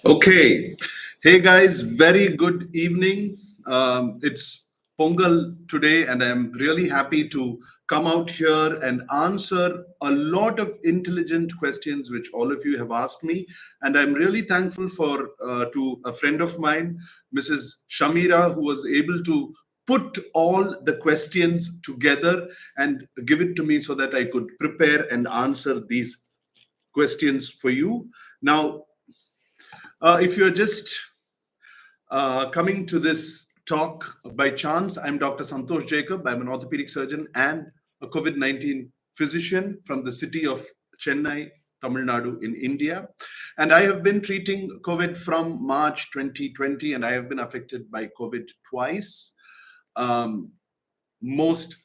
Okay. Hey guys, very good evening. It's Pongal today, and I'm really happy to come out here and answer a lot of intelligent questions which all of you have asked me. And I'm really thankful for to a friend of mine, Mrs. Shamira, who was able to put all the questions together and give it to me so that I could prepare and answer these questions for you. Now, if you're just coming to this talk by chance, I'm Dr. Santosh Jacob. I'm an orthopedic surgeon and a COVID 19 physician from the city of Chennai, Tamil Nadu, in India. And I have been treating COVID from March 2020, and I have been affected by COVID twice. Most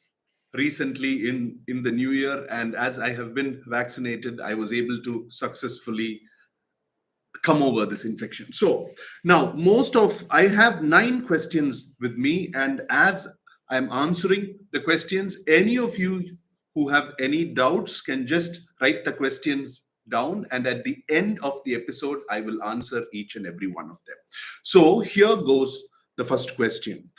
recently in the new year, and as I have been vaccinated, I was able to successfully come over this infection. So now I have 9 questions with me, and as I'm answering the questions, any of you who have any doubts can just write the questions down, and at the end of the episode I will answer each and every one of them. So here goes the first question.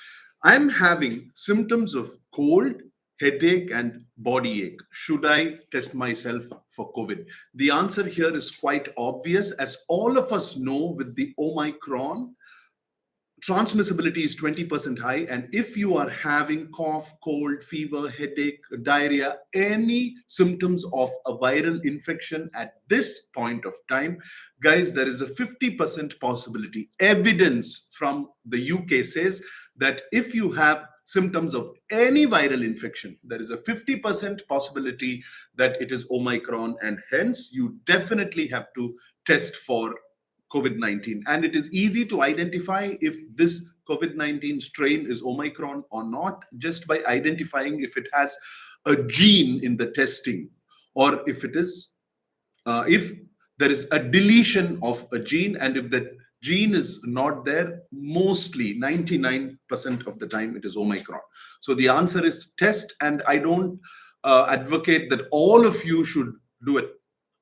I'm having symptoms of cold, headache, and body ache. Should I test myself for COVID? The answer here is quite obvious. As all of us know, with the Omicron, transmissibility is 20% high. And if you are having cough, cold, fever, headache, diarrhea, any symptoms of a viral infection at this point of time, guys, there is a 50% possibility. Evidence from the UK says that if you have symptoms of any viral infection, there is a 50% possibility that it is Omicron, and hence you definitely have to test for COVID-19. And it is easy to identify if this COVID-19 strain is Omicron or not, just by identifying if it has a gene in the testing, or if there is a deletion of a gene, and if the gene is not there, mostly 99% of the time it is Omicron. So the answer is test, and I don't advocate that all of you should do it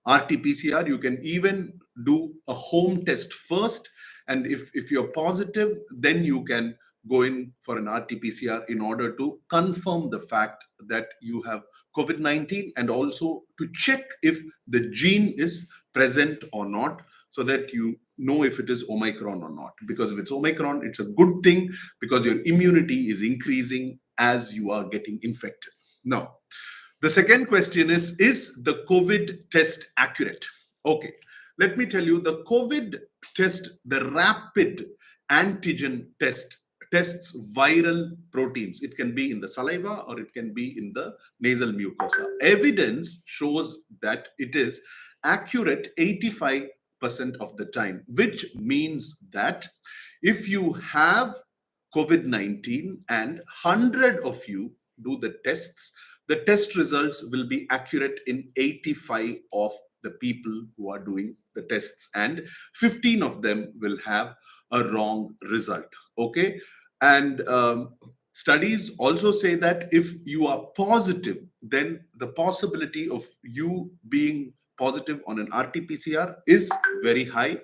RT-PCR. You can even do a home test first, and if you're positive, then you can go in for an RT-PCR in order to confirm the fact that you have COVID-19, and also to check if the gene is present or not, so that you know if it is Omicron or not. Because if it's Omicron, it's a good thing, because your immunity is increasing as you are getting infected. Now, the second question is the COVID test accurate? Okay, let me tell you, the COVID test, the rapid antigen test, tests viral proteins. It can be in the saliva or it can be in the nasal mucosa. Evidence shows that it is accurate 85% of the time, which means that if you have COVID-19 and 100 of you do the tests, the test results will be accurate in 85 of the people who are doing the tests, and 15 of them will have a wrong result. Okay. And studies also say that if you are positive, then the possibility of you being positive on an RT-PCR is very high.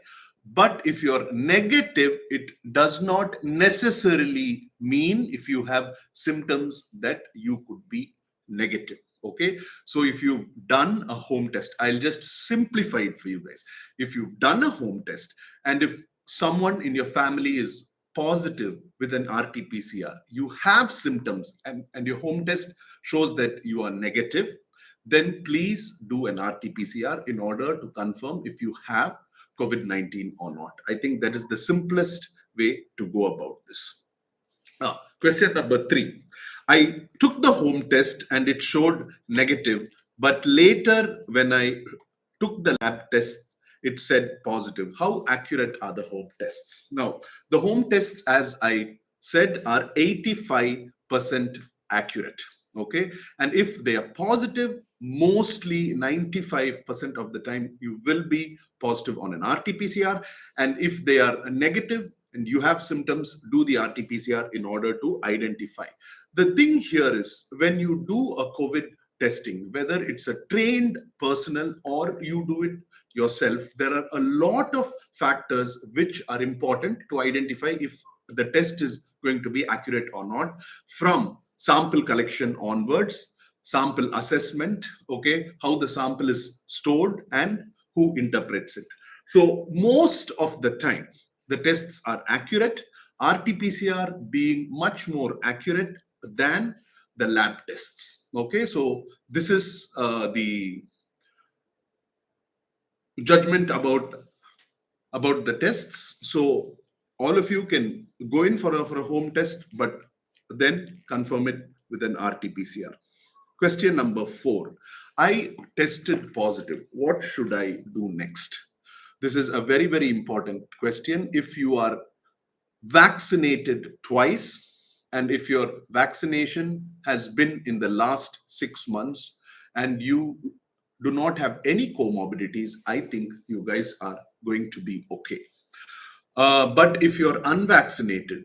But if you're negative, it does not necessarily mean, if you have symptoms, that you could be negative. Okay, so if you've done a home test, I'll just simplify it for you guys. If you've done a home test, and if someone in your family is positive with an RT-PCR, you have symptoms, and your home test shows that you are negative, then please do an RT-PCR in order to confirm if you have COVID-19 or not. I think that is the simplest way to go about this. Question number 3. I took the home test and it showed negative, but later when I took the lab test, it said positive. How accurate are the home tests? Now, the home tests, as I said, are 85% accurate. Okay, and if they are positive, mostly 95% of the time you will be positive on an RT-PCR, and if they are negative and you have symptoms, do the RT-PCR in order to identify. The thing here is, when you do a COVID testing, whether it's a trained personnel or you do it yourself, there are a lot of factors which are important to identify if the test is going to be accurate or not, from sample collection onwards, sample assessment, okay, how the sample is stored and who interprets it. So most of the time the tests are accurate, RT-PCR being much more accurate than the lab tests. Okay, so this is the judgment about the tests. So all of you can go in for a home test, but then confirm it with an RT-PCR. Question number 4. I tested positive. What should I do next? This is a very, very important question. If you are vaccinated twice, and if your vaccination has been in the last 6 months and you do not have any comorbidities, I think you guys are going to be okay. But if you're unvaccinated,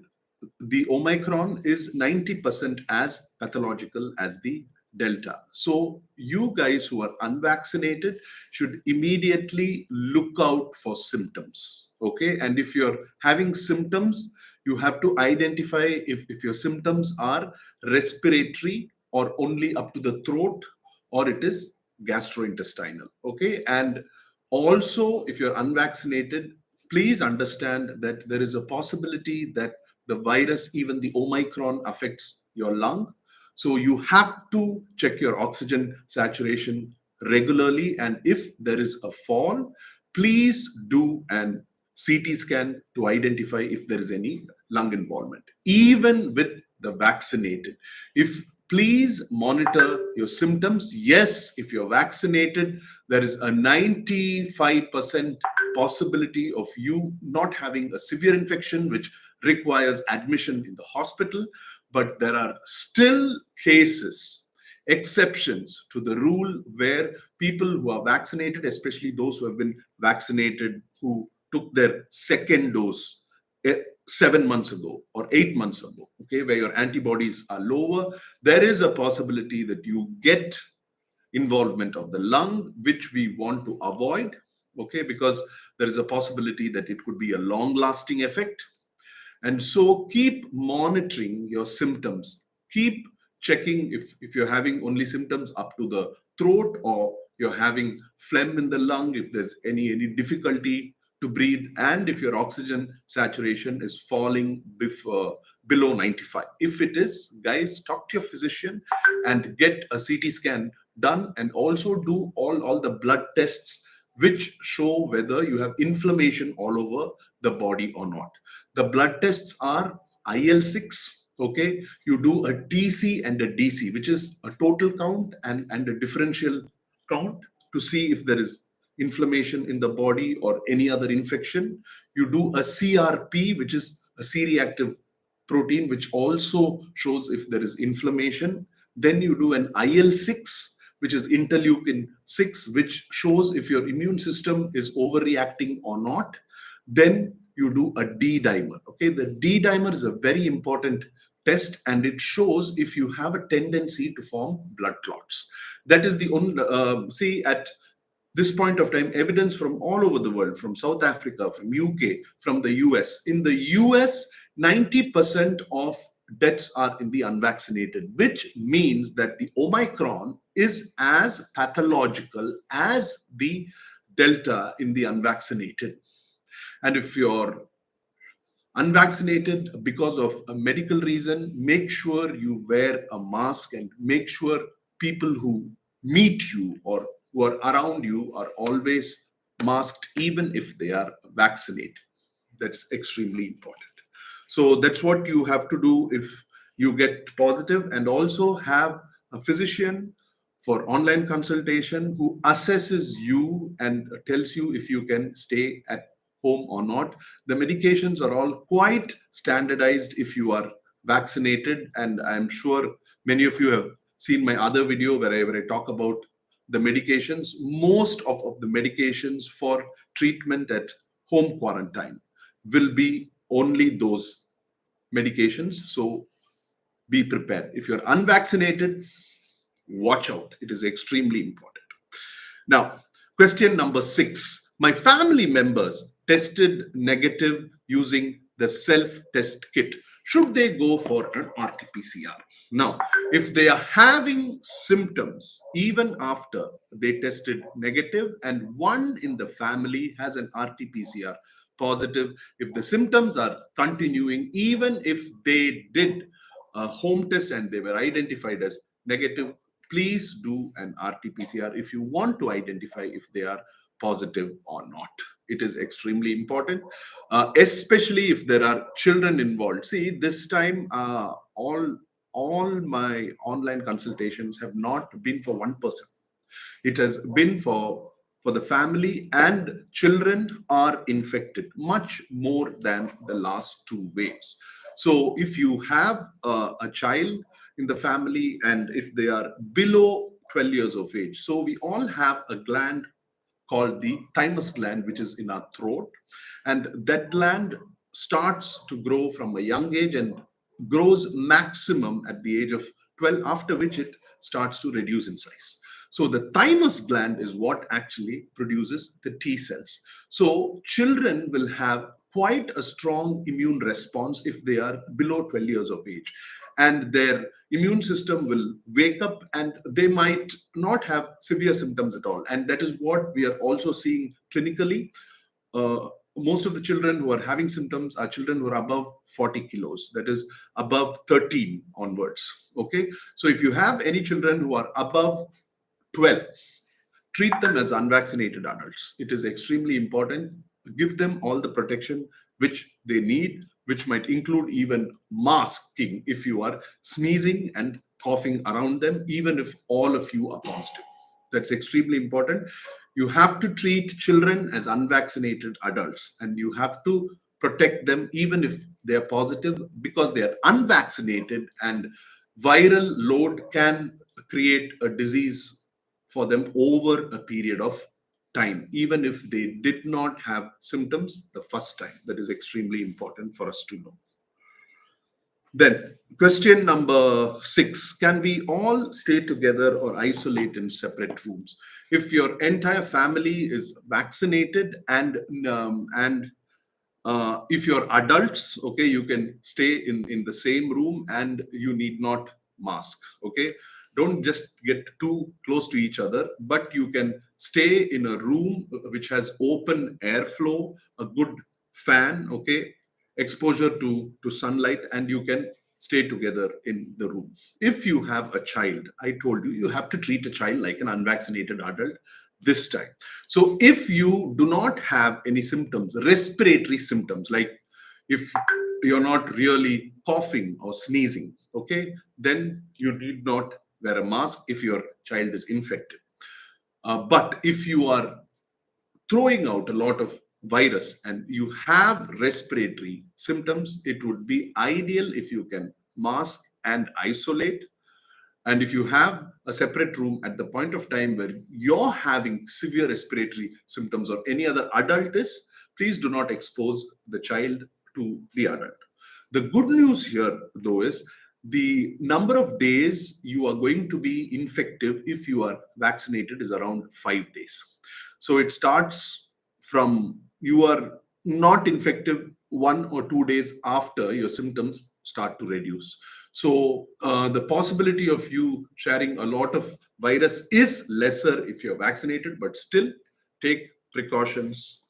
the Omicron is 90% as pathological as the Delta. So you guys who are unvaccinated should immediately look out for symptoms. Okay. And if you're having symptoms, you have to identify if your symptoms are respiratory or only up to the throat, or it is gastrointestinal. Okay. And also, if you're unvaccinated, please understand that there is a possibility that the virus, even the Omicron, affects your lung. So you have to check your oxygen saturation regularly. And if there is a fall, please do an CT scan to identify if there is any lung involvement. Even with the vaccinated, if please monitor your symptoms. Yes, if you're vaccinated, there is a 95% possibility of you not having a severe infection which requires admission in the hospital. But there are still cases, exceptions to the rule, where people who are vaccinated, especially those who have been vaccinated who took their second dose 7 months ago or 8 months ago, okay, where your antibodies are lower, there is a possibility that you get involvement of the lung, which we want to avoid, okay, because there is a possibility that it could be a long lasting effect. And so keep monitoring your symptoms. Keep checking if you're having only symptoms up to the throat, or you're having phlegm in the lung, if there's any difficulty to breathe, and if your oxygen saturation is falling below 95. If it is, guys, talk to your physician and get a CT scan done, and also do all the blood tests which show whether you have inflammation all over the body or not. The blood tests are IL-6, okay? You do a TC and a DC, which is a total count and a differential count, to see if there is inflammation in the body or any other infection. You do a CRP, which is a C-reactive protein, which also shows if there is inflammation. Then you do an IL-6, which is interleukin 6, which shows if your immune system is overreacting or not. Then you do a D dimer. Okay, the D dimer is a very important test, and it shows if you have a tendency to form blood clots. That is the only see, at this point of time, evidence from all over the world, from South Africa, from UK, from the US. In the US, 90% of deaths are in the unvaccinated, which means that the Omicron is as pathological as the Delta in the unvaccinated. And if you're unvaccinated because of a medical reason, make sure you wear a mask, and make sure people who meet you or who are around you are always masked, even if they are vaccinated. That's extremely important. So that's what you have to do if you get positive, and also have a physician for online consultation who assesses you and tells you if you can stay at home or not. The medications are all quite standardized if you are vaccinated, and I'm sure many of you have seen my other video where I talk about the medications. Most of the medications for treatment at home quarantine will be only those medications. So be prepared. If you're unvaccinated, watch out. It is extremely important. Now, question number 6. My family members tested negative using the self test kit. Should they go for an RT-PCR? Now, if they are having symptoms even after they tested negative and one in the family has an RT-PCR positive, if the symptoms are continuing, even if they did a home test and they were identified as negative, please do an RT-PCR if you want to identify if they are positive or not. It is extremely important, especially if there are children involved. See, this time, all my online consultations have not been for one person. It has been for the family, and children are infected much more than the last two waves. So if you have a child in the family and if they are below 12 years of age, so we all have a gland called the thymus gland, which is in our throat, and that gland starts to grow from a young age and grows maximum at the age of 12, after which it starts to reduce in size. So the thymus gland is what actually produces the T cells. So children will have quite a strong immune response if they are below 12 years of age, and their immune system will wake up and they might not have severe symptoms at all. And that is what we are also seeing clinically. Most of the children who are having symptoms are children who are above 40 kilos, that is above 13 onwards. Okay, so if you have any children who are above 12, treat them as unvaccinated adults. It is extremely important to give them all the protection which they need, which might include even masking if you are sneezing and coughing around them, even if all of you are positive. That's extremely important. You have to treat children as unvaccinated adults, and you have to protect them even if they are positive, because they are unvaccinated and viral load can create a disease for them over a period of time, even if they did not have symptoms the first time. That is extremely important for us to know. Then, question number 6. Can we all stay together or isolate in separate rooms? If your entire family is vaccinated and if you're adults, okay, you can stay in the same room and you need not mask. Okay, don't just get too close to each other, but you can stay in a room which has open airflow, a good fan, okay, exposure to sunlight, and you can stay together in the room. If you have a child, I told you, you have to treat a child like an unvaccinated adult this time. So if you do not have any symptoms, respiratory symptoms, like if you're not really coughing or sneezing, okay, then you need not wear a mask if your child is infected. But if you are throwing out a lot of virus and you have respiratory symptoms, it would be ideal if you can mask and isolate. And if you have a separate room at the point of time where you're having severe respiratory symptoms or any other adult is, please do not expose the child to the adult. The good news here, though, is the number of days you are going to be infective if you are vaccinated is around 5 days. So it starts from you are not infective 1 or 2 days after your symptoms start to reduce. So the possibility of you sharing a lot of virus is lesser if you're vaccinated, but still take precautions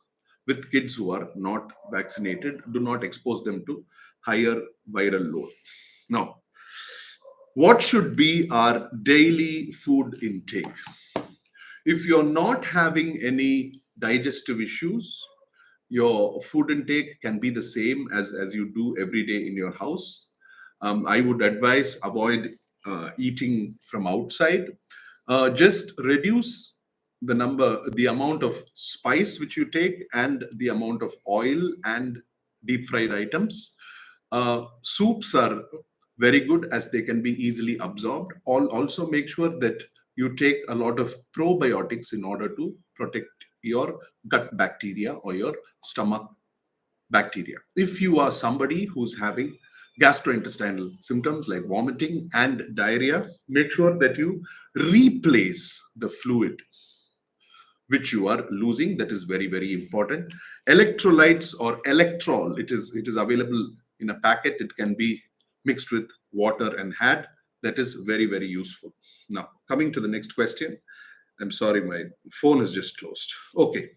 with kids who are not vaccinated. Do not expose them to higher viral load. Now, what should be our daily food intake? If you're not having any digestive issues, your food intake can be the same as you do every day in your house. I would advise avoid eating from outside. Just reduce the amount of spice which you take, and the amount of oil and deep fried items. Soups are very good as they can be easily absorbed. Also make sure that you take a lot of probiotics in order to protect your gut bacteria or your stomach bacteria. If you are somebody who's having gastrointestinal symptoms like vomiting and diarrhea, make sure that you replace the fluid which you are losing. That is very, very important. Electrolytes or electrol, it is available in a packet. It can be mixed with water and had. That is very, very useful. Now, coming to the next question. I'm sorry, my phone is just closed. Okay.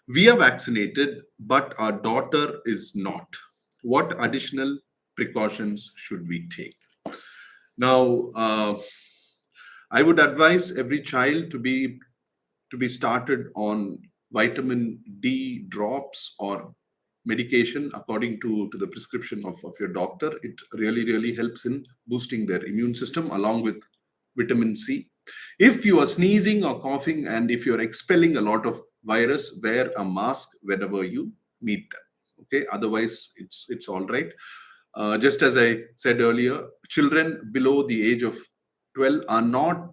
We are vaccinated, but our daughter is not. What additional precautions should we take? Now, I would advise every child to be started on vitamin D drops or medication according to the prescription of your doctor. It really, really helps in boosting their immune system along with vitamin C. If you are sneezing or coughing and if you're expelling a lot of virus, wear a mask whenever you meet them. Okay, otherwise it's all right. Just as I said earlier, children below the age of 12 are not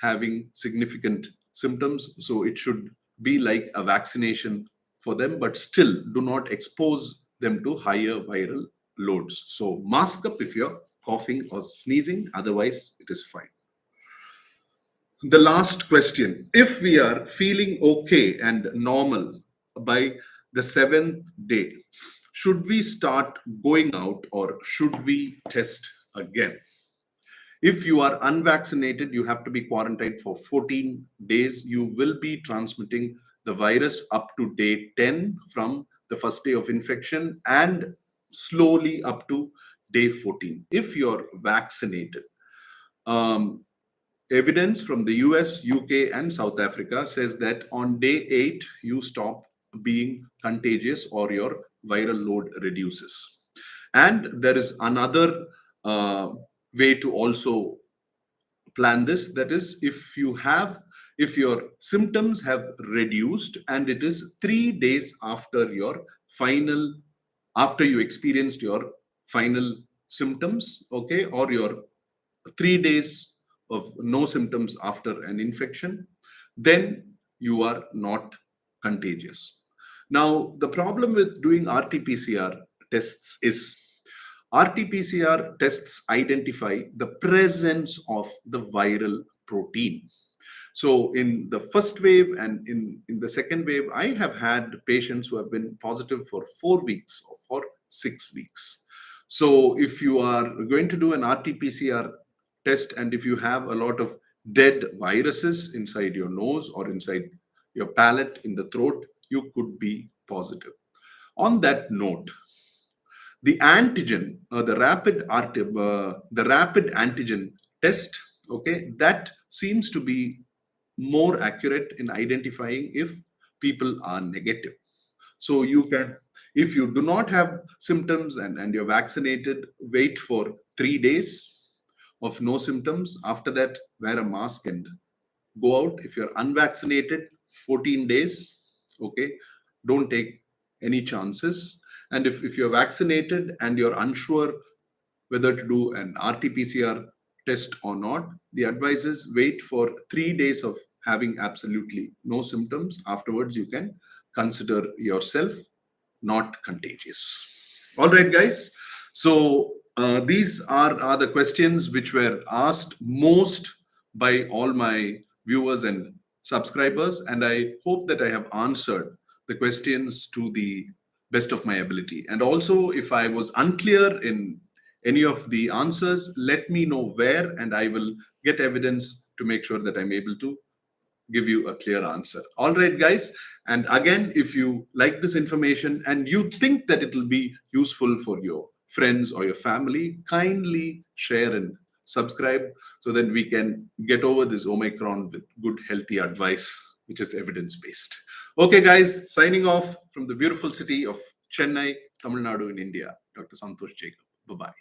having significant symptoms, so it should be like a vaccination for them, but still do not expose them to higher viral loads. So mask up if you're coughing or sneezing, otherwise it is fine. The last question: if we are feeling okay and normal by the seventh day, should we start going out or should we test again? If you are unvaccinated, you have to be quarantined for 14 days. You will be transmitting the virus up to day 10 from the first day of infection and slowly up to day 14. If you're vaccinated, um, evidence from the US, UK, and South Africa says that on day 8, you stop being contagious or your viral load reduces. And there is another way to also plan this. That is, if your symptoms have reduced and it is 3 days after you experienced your final symptoms, okay, or your 3 days of no symptoms after an infection, then you are not contagious. Now, the problem with doing RT-PCR tests is RT-PCR tests identify the presence of the viral protein. So in the first wave and in the second wave, I have had patients who have been positive for 4 weeks or for 6 weeks. So if you are going to do an RT-PCR test and if you have a lot of dead viruses inside your nose or inside your palate, in the throat, you could be positive. On that note, the antigen, the rapid antigen test, okay, that seems to be more accurate in identifying if people are negative. So you can, if you do not have symptoms and you're vaccinated, wait for 3 days of no symptoms. After that, wear a mask and go out. If you're unvaccinated, 14 days. Okay, don't take any chances. And if you're vaccinated and you're unsure whether to do an RT-PCR test or not, the advice is wait for 3 days of having absolutely no symptoms. Afterwards, you can consider yourself not contagious. All right, guys. So these are the questions which were asked most by all my viewers and subscribers, and I hope that I have answered the questions to the best of my ability. And also, if I was unclear in any of the answers, let me know where, and I will get evidence to make sure that I'm able to give you a clear answer. All right, guys. And again, if you like this information and you think that it will be useful for your friends or your family, kindly share and subscribe so that we can get over this Omicron with good, healthy advice, which is evidence based. Okay, guys, signing off from the beautiful city of Chennai, Tamil Nadu in India, Dr. Santosh Jacob. Bye bye.